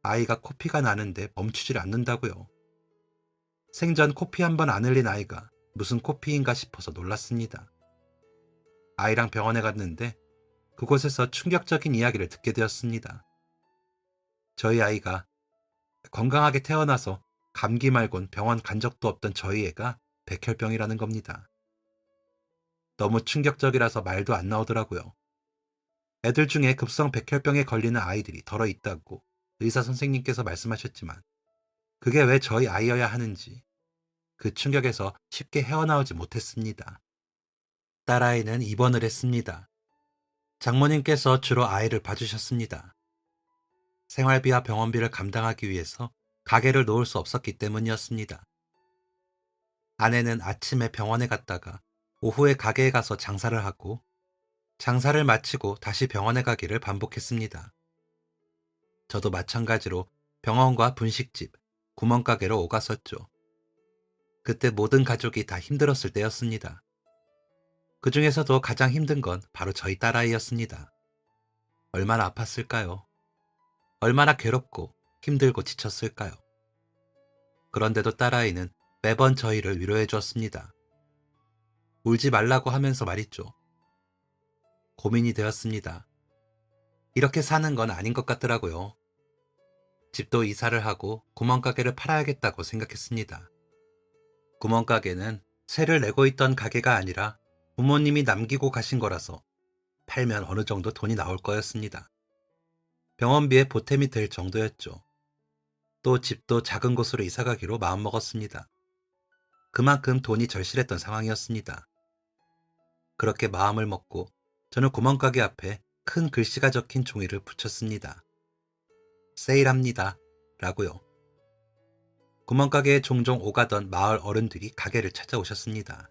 [SPEAKER 1] 아이가 코피가 나는데 멈추질 않는다고요. 생전 코피 한 번 안 흘린 아이가 무슨 코피인가 싶어서 놀랐습니다. 아이랑 병원에 갔는데 그곳에서 충격적인 이야기를 듣게 되었습니다. 저희 아이가 건강하게 태어나서 감기 말곤 병원 간 적도 없던 저희 애가 백혈병이라는 겁니다. 너무 충격적이라서 말도 안 나오더라고요. 애들 중에 급성 백혈병에 걸리는 아이들이 덜어 있다고 의사 선생님께서 말씀하셨지만 그게 왜 저희 아이여야 하는지 그 충격에서 쉽게 헤어나오지 못했습니다. 딸아이는 입원을 했습니다. 장모님께서 주로 아이를 봐주셨습니다. 생활비와 병원비를 감당하기 위해서 가게를 놓을 수 없었기 때문이었습니다. 아내는 아침에 병원에 갔다가 오후에 가게에 가서 장사를 하고 장사를 마치고 다시 병원에 가기를 반복했습니다. 저도 마찬가지로 병원과 분식집, 구멍가게로 오갔었죠. 그때 모든 가족이 다 힘들었을 때였습니다. 그 중에서도 가장 힘든 건 바로 저희 딸아이였습니다. 얼마나 아팠을까요? 얼마나 괴롭고 힘들고 지쳤을까요? 그런데도 딸아이는 매번 저희를 위로해 주었습니다. 울지 말라고 하면서 말이죠. 고민이 되었습니다. 이렇게 사는 건 아닌 것 같더라고요. 집도 이사를 하고 구멍가게를 팔아야겠다고 생각했습니다. 구멍가게는 세를 내고 있던 가게가 아니라 부모님이 남기고 가신 거라서 팔면 어느 정도 돈이 나올 거였습니다. 병원비에 보탬이 될 정도였죠. 또 집도 작은 곳으로 이사가기로 마음먹었습니다. 그만큼 돈이 절실했던 상황이었습니다. 그렇게 마음을 먹고 저는 구멍가게 앞에 큰 글씨가 적힌 종이를 붙였습니다. 세일합니다. 라고요. 구멍가게에 종종 오가던 마을 어른들이 가게를 찾아오셨습니다.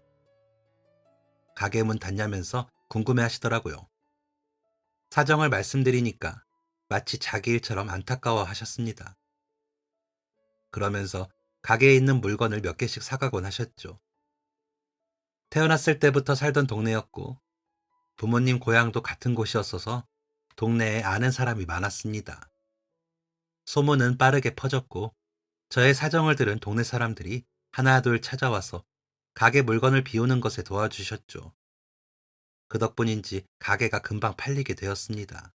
[SPEAKER 1] 가게 문 닫냐면서 궁금해 하시더라고요. 사정을 말씀드리니까 마치 자기 일처럼 안타까워 하셨습니다. 그러면서 가게에 있는 물건을 몇 개씩 사가곤 하셨죠. 태어났을 때부터 살던 동네였고 부모님 고향도 같은 곳이었어서 동네에 아는 사람이 많았습니다. 소문은 빠르게 퍼졌고 저의 사정을 들은 동네 사람들이 하나둘 찾아와서 가게 물건을 비우는 것에 도와주셨죠. 그 덕분인지 가게가 금방 팔리게 되었습니다.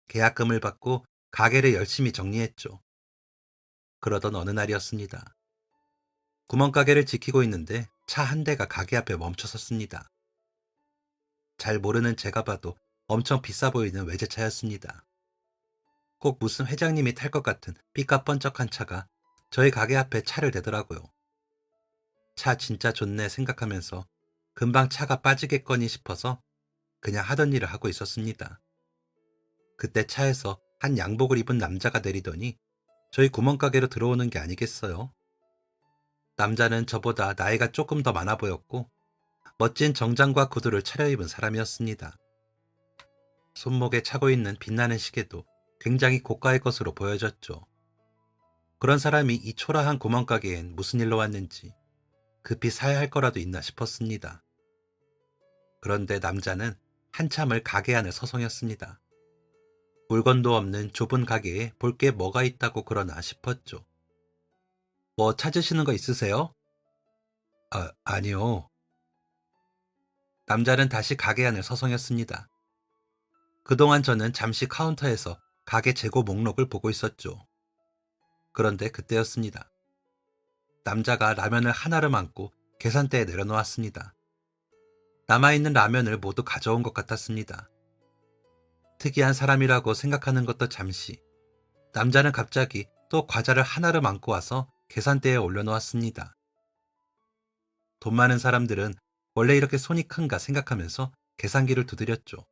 [SPEAKER 1] 계약금을 받고 가게를 열심히 정리했죠. 그러던 어느 날이었습니다. 구멍가게를 지키고 있는데 차 한 대가 가게 앞에 멈춰 섰습니다. 잘 모르는 제가 봐도 엄청 비싸 보이는 외제차였습니다. 꼭 무슨 회장님이 탈 것 같은 삐까뻔쩍한 차가 저희 가게 앞에 차를 대더라고요. 차 진짜 좋네 생각하면서 금방 차가 빠지겠거니 싶어서 그냥 하던 일을 하고 있었습니다. 그때 차에서 한 양복을 입은 남자가 내리더니 저희 구멍가게로 들어오는 게 아니겠어요? 남자는 저보다 나이가 조금 더 많아 보였고 멋진 정장과 구두를 차려입은 사람이었습니다. 손목에 차고 있는 빛나는 시계도 굉장히 고가의 것으로 보여졌죠. 그런 사람이 이 초라한 구멍가게엔 무슨 일로 왔는지 급히 사야 할 거라도 있나 싶었습니다. 그런데 남자는 한참을 가게 안을 서성였습니다. 물건도 없는 좁은 가게에 볼 게 뭐가 있다고 그러나 싶었죠. 뭐 찾으시는 거 있으세요? 아니요. 남자는 다시 가게 안을 서성였습니다. 그동안 저는 잠시 카운터에서 가게 재고 목록을 보고 있었죠. 그런데 그때였습니다. 남자가 라면을 하나를 안고 계산대에 내려놓았습니다. 남아있는 라면을 모두 가져온 것 같았습니다. 특이한 사람이라고 생각하는 것도 잠시, 남자는 갑자기 또 과자를 하나를 안고 와서 계산대에 올려놓았습니다. 돈 많은 사람들은 원래 이렇게 손이 큰가 생각하면서 계산기를 두드렸죠.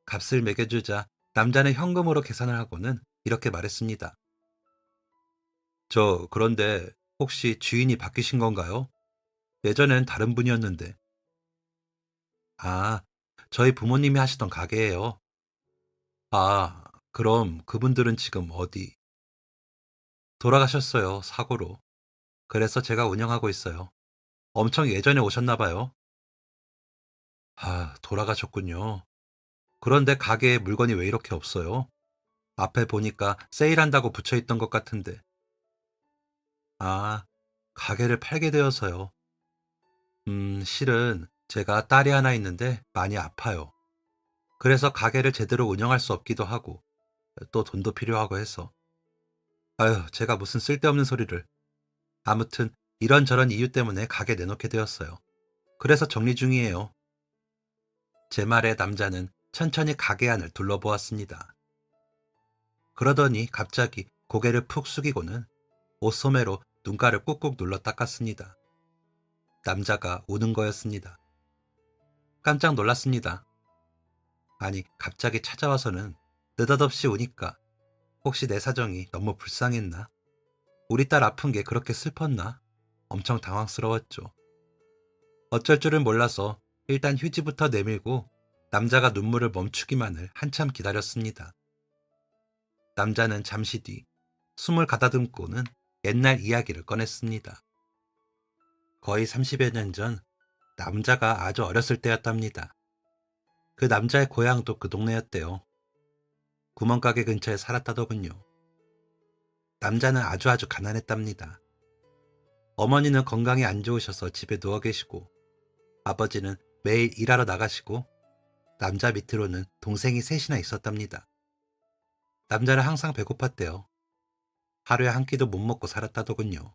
[SPEAKER 1] 값을 매겨주자 남자는 현금으로 계산을 하고는 이렇게 말했습니다. 그런데 혹시 주인이 바뀌신 건가요? 예전엔 다른 분이었는데. 아, 저희 부모님이 하시던 가게예요. 아, 그럼 그분들은 지금 어디? 돌아가셨어요, 사고로. 그래서 제가 운영하고 있어요. 엄청 예전에 오셨나 봐요. 아, 돌아가셨군요. 그런데 가게에 물건이 왜 이렇게 없어요? 앞에 보니까 세일한다고 붙여 있던 것 같은데. 아, 가게를 팔게 되어서요. 실은 제가 딸이 하나 있는데 많이 아파요. 그래서 가게를 제대로 운영할 수 없기도 하고, 또 돈도 필요하고 해서. 아유, 제가 무슨 쓸데없는 소리를. 아무튼 이런저런 이유 때문에 가게 내놓게 되었어요. 그래서 정리 중이에요. 제 말에 남자는 천천히 가게 안을 둘러보았습니다. 그러더니 갑자기 고개를 푹 숙이고는 옷소매로 눈가를 꾹꾹 눌러 닦았습니다. 남자가 우는 거였습니다. 깜짝 놀랐습니다. 아니, 갑자기 찾아와서는 느닷없이 우니까 혹시 내 사정이 너무 불쌍했나? 우리 딸 아픈 게 그렇게 슬펐나? 엄청 당황스러웠죠. 어쩔 줄을 몰라서 일단 휴지부터 내밀고 남자가 눈물을 멈추기만을 한참 기다렸습니다. 남자는 잠시 뒤 숨을 가다듬고는 옛날 이야기를 꺼냈습니다. 거의 30여 년 전 남자가 아주 어렸을 때였답니다. 그 남자의 고향도 그 동네였대요. 구멍가게 근처에 살았다더군요. 남자는 아주 가난했답니다. 어머니는 건강이 안 좋으셔서 집에 누워 계시고 아버지는 매일 일하러 나가시고 남자 밑으로는 동생이 셋이나 있었답니다. 남자는 항상 배고팠대요. 하루에 한 끼도 못 먹고 살았다더군요.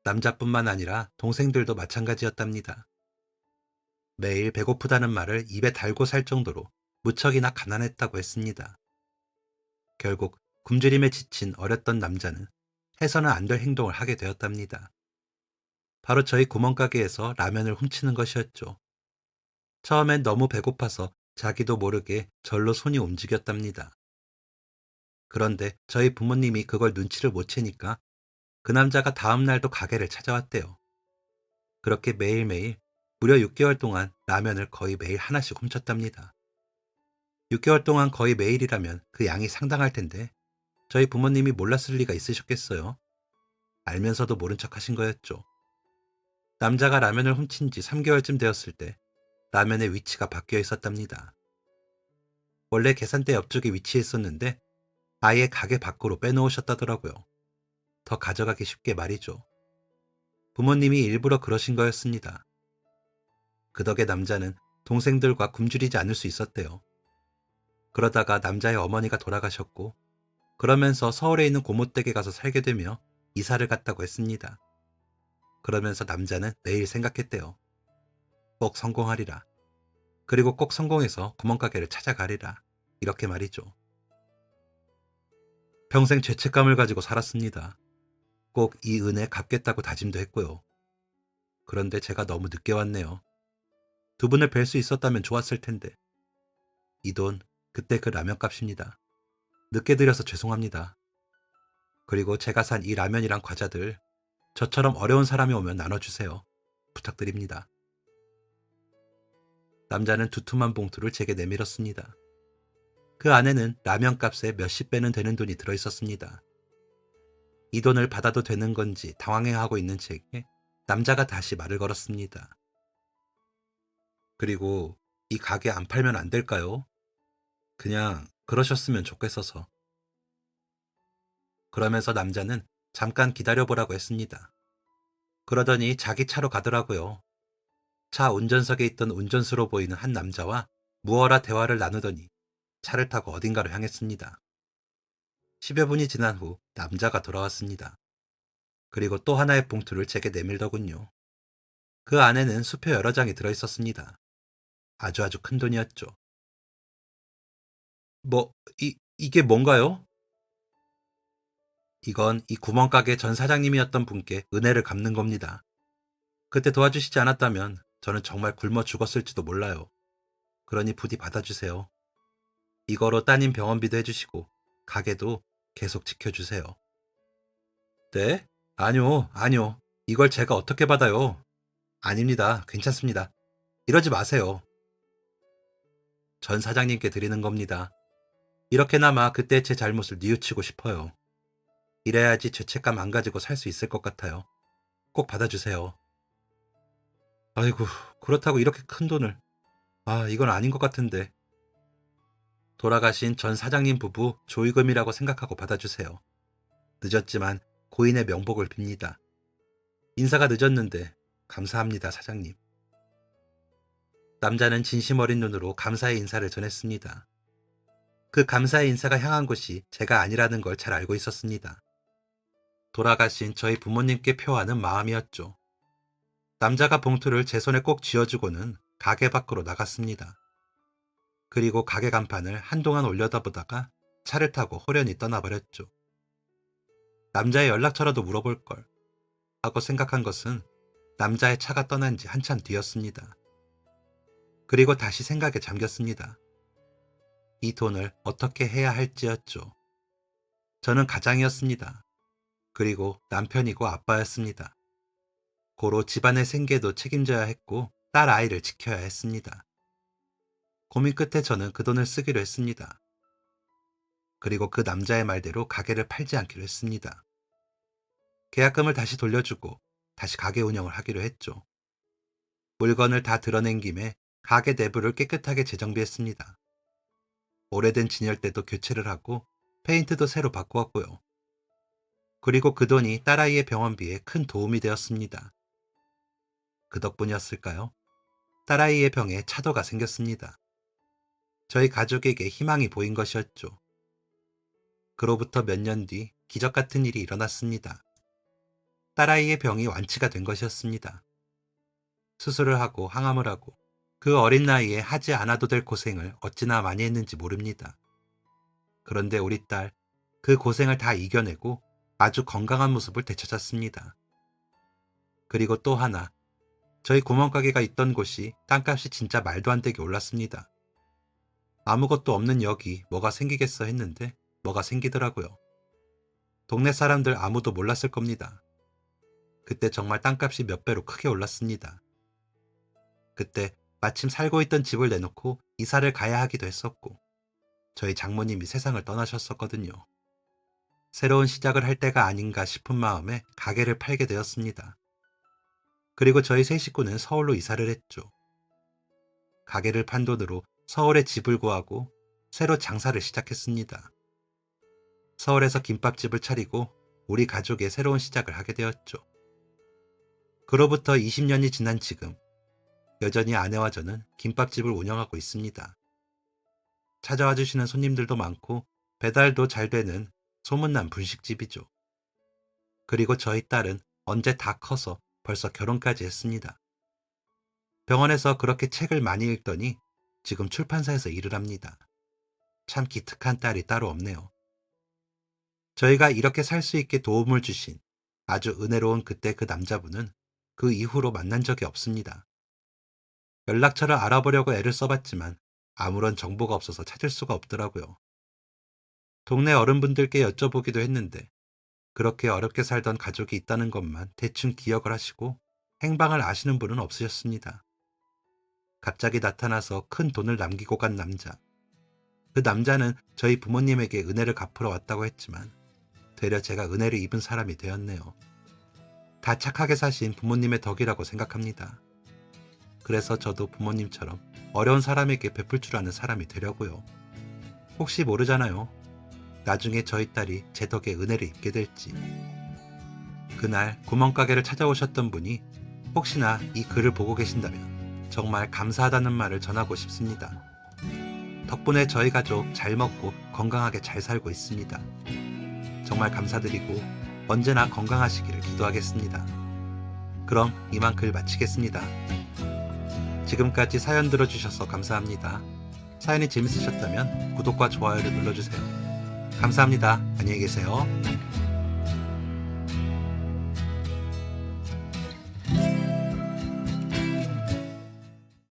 [SPEAKER 1] 남자뿐만 아니라 동생들도 마찬가지였답니다. 매일 배고프다는 말을 입에 달고 살 정도로 무척이나 가난했다고 했습니다. 결국 굶주림에 지친 어렸던 남자는 해서는 안 될 행동을 하게 되었답니다. 바로 저희 구멍가게에서 라면을 훔치는 것이었죠. 처음엔 너무 배고파서 자기도 모르게 절로 손이 움직였답니다. 그런데 저희 부모님이 그걸 눈치를 못 채니까 그 남자가 다음 날도 가게를 찾아왔대요. 그렇게 매일매일 무려 6개월 동안 라면을 거의 매일 하나씩 훔쳤답니다. 6개월 동안 거의 매일이라면 그 양이 상당할 텐데 저희 부모님이 몰랐을 리가 있으셨겠어요? 알면서도 모른 척 하신 거였죠. 남자가 라면을 훔친 지 3개월쯤 되었을 때 라면의 위치가 바뀌어 있었답니다. 원래 계산대 옆쪽에 위치해 있었는데 아예 가게 밖으로 빼놓으셨다더라고요. 더 가져가기 쉽게 말이죠. 부모님이 일부러 그러신 거였습니다. 그 덕에 남자는 동생들과 굶주리지 않을 수 있었대요. 그러다가 남자의 어머니가 돌아가셨고 그러면서 서울에 있는 고모댁에 가서 살게 되며 이사를 갔다고 했습니다. 그러면서 남자는 매일 생각했대요. 꼭 성공하리라. 그리고 꼭 성공해서 구멍가게를 찾아가리라. 이렇게 말이죠. 평생 죄책감을 가지고 살았습니다. 꼭 이 은혜 갚겠다고 다짐도 했고요. 그런데 제가 너무 늦게 왔네요. 두 분을 뵐 수 있었다면 좋았을 텐데. 이 돈, 그때 그 라면 값입니다. 늦게 드려서 죄송합니다. 그리고 제가 산 이 라면이랑 과자들, 저처럼 어려운 사람이 오면 나눠주세요. 부탁드립니다. 남자는 두툼한 봉투를 제게 내밀었습니다. 그 안에는 라면 값의 몇십 배는 되는 돈이 들어있었습니다. 이 돈을 받아도 되는 건지 당황해하고 있는 제게 남자가 다시 말을 걸었습니다. 그리고 이 가게 안 팔면 안 될까요? 그냥 그러셨으면 좋겠어서. 그러면서 남자는 잠깐 기다려보라고 했습니다. 그러더니 자기 차로 가더라고요. 차 운전석에 있던 운전수로 보이는 한 남자와 무어라 대화를 나누더니 차를 타고 어딘가로 향했습니다. 10여 분이 지난 후 남자가 돌아왔습니다. 그리고 또 하나의 봉투를 제게 내밀더군요. 그 안에는 수표 여러 장이 들어있었습니다. 아주 큰 돈이었죠. 이게 뭔가요? 이건 이 구멍가게 전 사장님이었던 분께 은혜를 갚는 겁니다. 그때 도와주시지 않았다면 저는 정말 굶어 죽었을지도 몰라요. 그러니 부디 받아주세요. 이거로 따님 병원비도 해주시고 가게도 계속 지켜주세요. 네? 아니요. 이걸 제가 어떻게 받아요? 아닙니다. 괜찮습니다. 이러지 마세요. 전 사장님께 드리는 겁니다. 이렇게나마 그때 제 잘못을 뉘우치고 싶어요. 이래야지 죄책감 안 가지고 살 수 있을 것 같아요. 꼭 받아주세요. 아이고, 그렇다고 이렇게 큰 돈을. 이건 아닌 것 같은데. 돌아가신 전 사장님 부부 조의금이라고 생각하고 받아주세요. 늦었지만 고인의 명복을 빕니다. 인사가 늦었는데 감사합니다, 사장님. 남자는 진심 어린 눈으로 감사의 인사를 전했습니다. 그 감사의 인사가 향한 곳이 제가 아니라는 걸 잘 알고 있었습니다. 돌아가신 저희 부모님께 표하는 마음이었죠. 남자가 봉투를 제 손에 꼭 쥐어주고는 가게 밖으로 나갔습니다. 그리고 가게 간판을 한동안 올려다보다가 차를 타고 호련히 떠나버렸죠. 남자의 연락처라도 물어볼 걸 하고 생각한 것은 남자의 차가 떠난 지 한참 뒤였습니다. 그리고 다시 생각에 잠겼습니다. 이 돈을 어떻게 해야 할지였죠. 저는 가장이었습니다. 그리고 남편이고 아빠였습니다. 고로 집안의 생계도 책임져야 했고 딸 아이를 지켜야 했습니다. 고민 끝에 저는 그 돈을 쓰기로 했습니다. 그리고 그 남자의 말대로 가게를 팔지 않기로 했습니다. 계약금을 다시 돌려주고 다시 가게 운영을 하기로 했죠. 물건을 다 드러낸 김에 가게 내부를 깨끗하게 재정비했습니다. 오래된 진열대도 교체를 하고 페인트도 새로 바꾸었고요. 그리고 그 돈이 딸아이의 병원비에 큰 도움이 되었습니다. 그 덕분이었을까요? 딸아이의 병에 차도가 생겼습니다. 저희 가족에게 희망이 보인 것이었죠. 그로부터 몇 년 뒤 기적 같은 일이 일어났습니다. 딸아이의 병이 완치가 된 것이었습니다. 수술을 하고 항암을 하고 그 어린 나이에 하지 않아도 될 고생을 어찌나 많이 했는지 모릅니다. 그런데 우리 딸, 그 고생을 다 이겨내고 아주 건강한 모습을 되찾았습니다. 그리고 또 하나, 저희 구멍가게가 있던 곳이 땅값이 진짜 말도 안 되게 올랐습니다. 아무것도 없는 여기 뭐가 생기겠어 했는데 뭐가 생기더라고요. 동네 사람들 아무도 몰랐을 겁니다. 그때 정말 땅값이 몇 배로 크게 올랐습니다. 그때 마침 살고 있던 집을 내놓고 이사를 가야 하기도 했었고 저희 장모님이 세상을 떠나셨었거든요. 새로운 시작을 할 때가 아닌가 싶은 마음에 가게를 팔게 되었습니다. 그리고 저희 세 식구는 서울로 이사를 했죠. 가게를 판 돈으로 서울에 집을 구하고 새로 장사를 시작했습니다. 서울에서 김밥집을 차리고 우리 가족의 새로운 시작을 하게 되었죠. 그로부터 20년이 지난 지금 여전히 아내와 저는 김밥집을 운영하고 있습니다. 찾아와 주시는 손님들도 많고 배달도 잘 되는 소문난 분식집이죠. 그리고 저희 딸은 언제 다 커서 벌써 결혼까지 했습니다. 병원에서 그렇게 책을 많이 읽더니 지금 출판사에서 일을 합니다. 참 기특한 딸이 따로 없네요. 저희가 이렇게 살 수 있게 도움을 주신 아주 은혜로운 그때 그 남자분은 그 이후로 만난 적이 없습니다. 연락처를 알아보려고 애를 써봤지만 아무런 정보가 없어서 찾을 수가 없더라고요. 동네 어른분들께 여쭤보기도 했는데 그렇게 어렵게 살던 가족이 있다는 것만 대충 기억을 하시고 행방을 아시는 분은 없으셨습니다. 갑자기 나타나서 큰 돈을 남기고 간 남자. 그 남자는 저희 부모님에게 은혜를 갚으러 왔다고 했지만 되려 제가 은혜를 입은 사람이 되었네요. 다 착하게 사신 부모님의 덕이라고 생각합니다. 그래서 저도 부모님처럼 어려운 사람에게 베풀 줄 아는 사람이 되려고요. 혹시 모르잖아요. 나중에 저희 딸이 제 덕에 은혜를 입게 될지. 그날 구멍가게를 찾아오셨던 분이 혹시나 이 글을 보고 계신다면 정말 감사하다는 말을 전하고 싶습니다. 덕분에 저희 가족 잘 먹고 건강하게 잘 살고 있습니다. 정말 감사드리고 언제나 건강하시기를 기도하겠습니다. 그럼 이만 글 마치겠습니다. 지금까지 사연 들어주셔서 감사합니다. 사연이 재밌으셨다면 구독과 좋아요를 눌러주세요. 감사합니다. 안녕히 계세요.